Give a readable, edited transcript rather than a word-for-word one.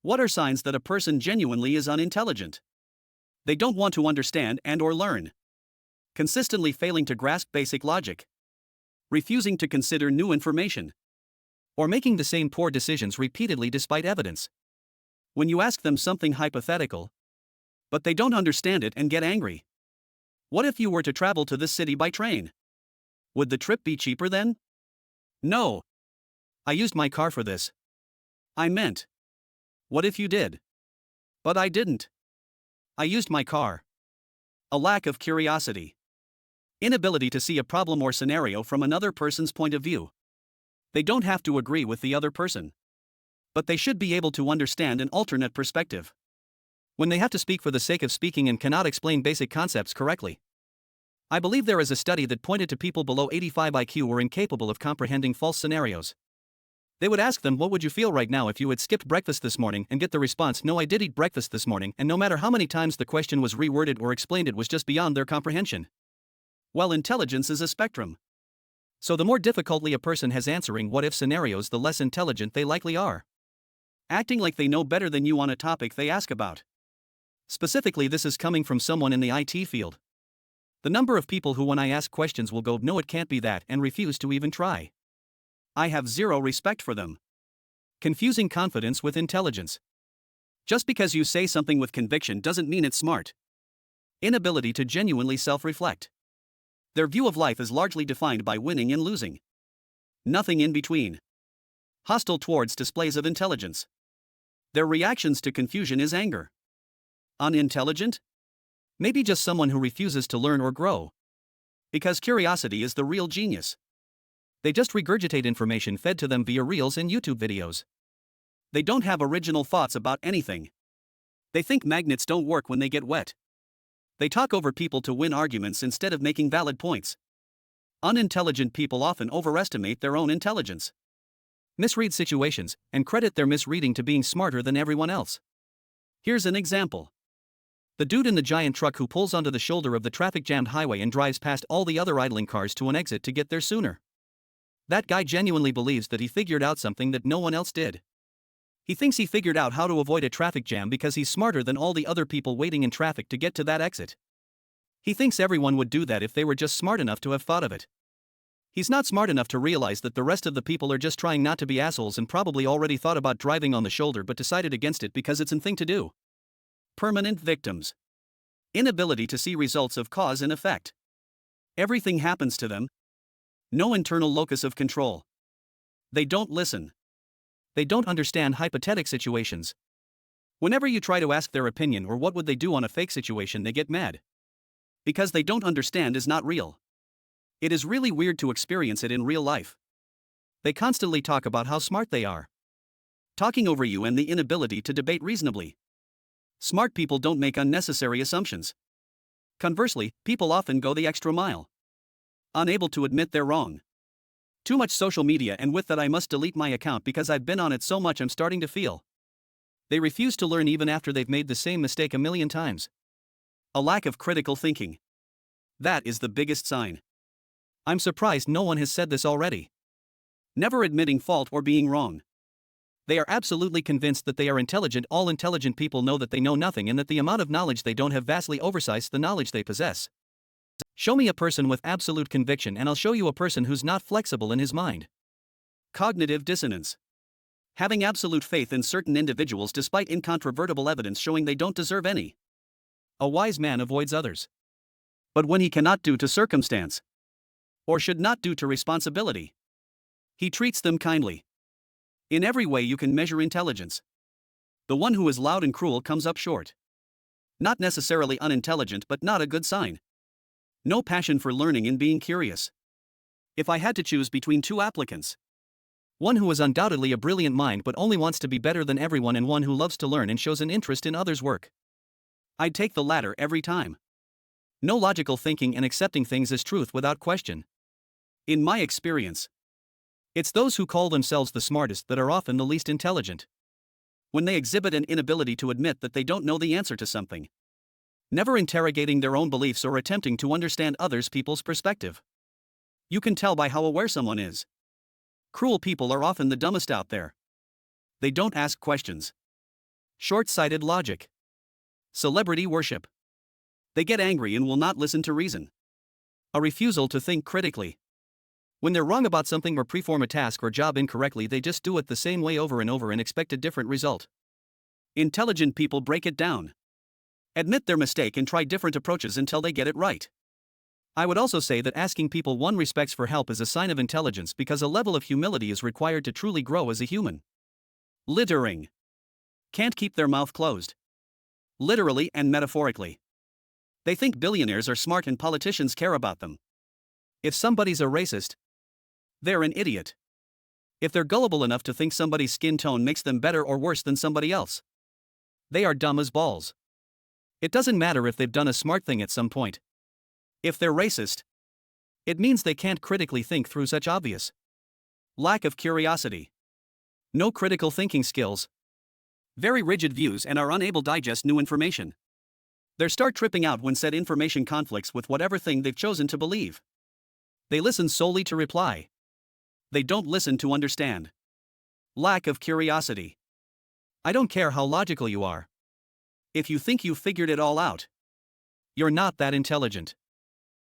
What are signs that a person genuinely is unintelligent? They don't want to understand and/or learn. Consistently failing to grasp basic logic. Refusing to consider new information. Or making the same poor decisions repeatedly despite evidence. When you ask them something hypothetical, but they don't understand it and get angry. What if you were to travel to this city by train? Would the trip be cheaper then? No. I used my car for this. I meant. What if you did? But I didn't. I used my car. A lack of curiosity. Inability to see a problem or scenario from another person's point of view. They don't have to agree with the other person, but they should be able to understand an alternate perspective. When they have to speak for the sake of speaking and cannot explain basic concepts correctly. I believe there is a study that pointed to people below 85 IQ were incapable of comprehending false scenarios. They would ask them, what would you feel right now if you had skipped breakfast this morning, and get the response, no, I did eat breakfast this morning, and no matter how many times the question was reworded or explained, it was just beyond their comprehension. Well, intelligence is a spectrum. So the more difficultly a person has answering what if scenarios, the less intelligent they likely are. Acting like they know better than you on a topic they ask about. Specifically, this is coming from someone in the IT field. The number of people who, when I ask questions, will go, no, it can't be that, and refuse to even try. I have zero respect for them. Confusing confidence with intelligence. Just because you say something with conviction doesn't mean it's smart. Inability to genuinely self-reflect. Their view of life is largely defined by winning and losing. Nothing in between. Hostile towards displays of intelligence. Their reactions to confusion is anger. Unintelligent? Maybe just someone who refuses to learn or grow. Because curiosity is the real genius. They just regurgitate information fed to them via reels and YouTube videos. They don't have original thoughts about anything. They think magnets don't work when they get wet. They talk over people to win arguments instead of making valid points. Unintelligent people often overestimate their own intelligence. Misread situations, and credit their misreading to being smarter than everyone else. Here's an example. The dude in the giant truck who pulls onto the shoulder of the traffic-jammed highway and drives past all the other idling cars to an exit to get there sooner. That guy genuinely believes that he figured out something that no one else did. He thinks he figured out how to avoid a traffic jam because he's smarter than all the other people waiting in traffic to get to that exit. He thinks everyone would do that if they were just smart enough to have thought of it. He's not smart enough to realize that the rest of the people are just trying not to be assholes and probably already thought about driving on the shoulder but decided against it because it's a thing to do. Permanent victims. Inability to see results of cause and effect. Everything happens to them. No internal locus of control. They don't listen. They don't understand hypothetical situations. Whenever you try to ask their opinion or what would they do on a fake situation, they get mad. Because they don't understand is not real. It is really weird to experience it in real life. They constantly talk about how smart they are. Talking over you and the inability to debate reasonably. Smart people don't make unnecessary assumptions. Conversely, people often go the extra mile. Unable to admit they're wrong. Too much social media, and with that I must delete my account because I've been on it so much I'm starting to feel. They refuse to learn even after they've made the same mistake a million times. A lack of critical thinking. That is the biggest sign. I'm surprised no one has said this already. Never admitting fault or being wrong. They are absolutely convinced that they are intelligent. All intelligent people know that they know nothing and that the amount of knowledge they don't have vastly oversizes the knowledge they possess. Show me a person with absolute conviction and I'll show you a person who's not flexible in his mind. Cognitive dissonance. Having absolute faith in certain individuals despite incontrovertible evidence showing they don't deserve any. A wise man avoids others. But when he cannot due to circumstance, or should not due to responsibility, he treats them kindly. In every way you can measure intelligence, the one who is loud and cruel comes up short. Not necessarily unintelligent, but not a good sign. No passion for learning and being curious. If I had to choose between two applicants, one who is undoubtedly a brilliant mind but only wants to be better than everyone, and one who loves to learn and shows an interest in others' work, I'd take the latter every time. No logical thinking and accepting things as truth without question. In my experience, it's those who call themselves the smartest that are often the least intelligent. When they exhibit an inability to admit that they don't know the answer to something. Never interrogating their own beliefs or attempting to understand others people's perspective. You can tell by how aware someone is. Cruel people are often the dumbest out there. They don't ask questions. Short-sighted logic. Celebrity worship. They get angry and will not listen to reason. A refusal to think critically. When they're wrong about something or perform a task or job incorrectly, they just do it the same way over and over and expect a different result. Intelligent people break it down. Admit their mistake and try different approaches until they get it right. I would also say that asking people one respects for help is a sign of intelligence because a level of humility is required to truly grow as a human. Littering. Can't keep their mouth closed. Literally and metaphorically. They think billionaires are smart and politicians care about them. If somebody's a racist, they're an idiot. If they're gullible enough to think somebody's skin tone makes them better or worse than somebody else, they are dumb as balls. It doesn't matter if they've done a smart thing at some point. If they're racist, it means they can't critically think through such obvious lack of curiosity. No critical thinking skills. Very rigid views and are unable to digest new information. They start tripping out when said information conflicts with whatever thing they've chosen to believe. They listen solely to reply. They don't listen to understand. Lack of curiosity. I don't care how logical you are. If you think you've figured it all out, you're not that intelligent.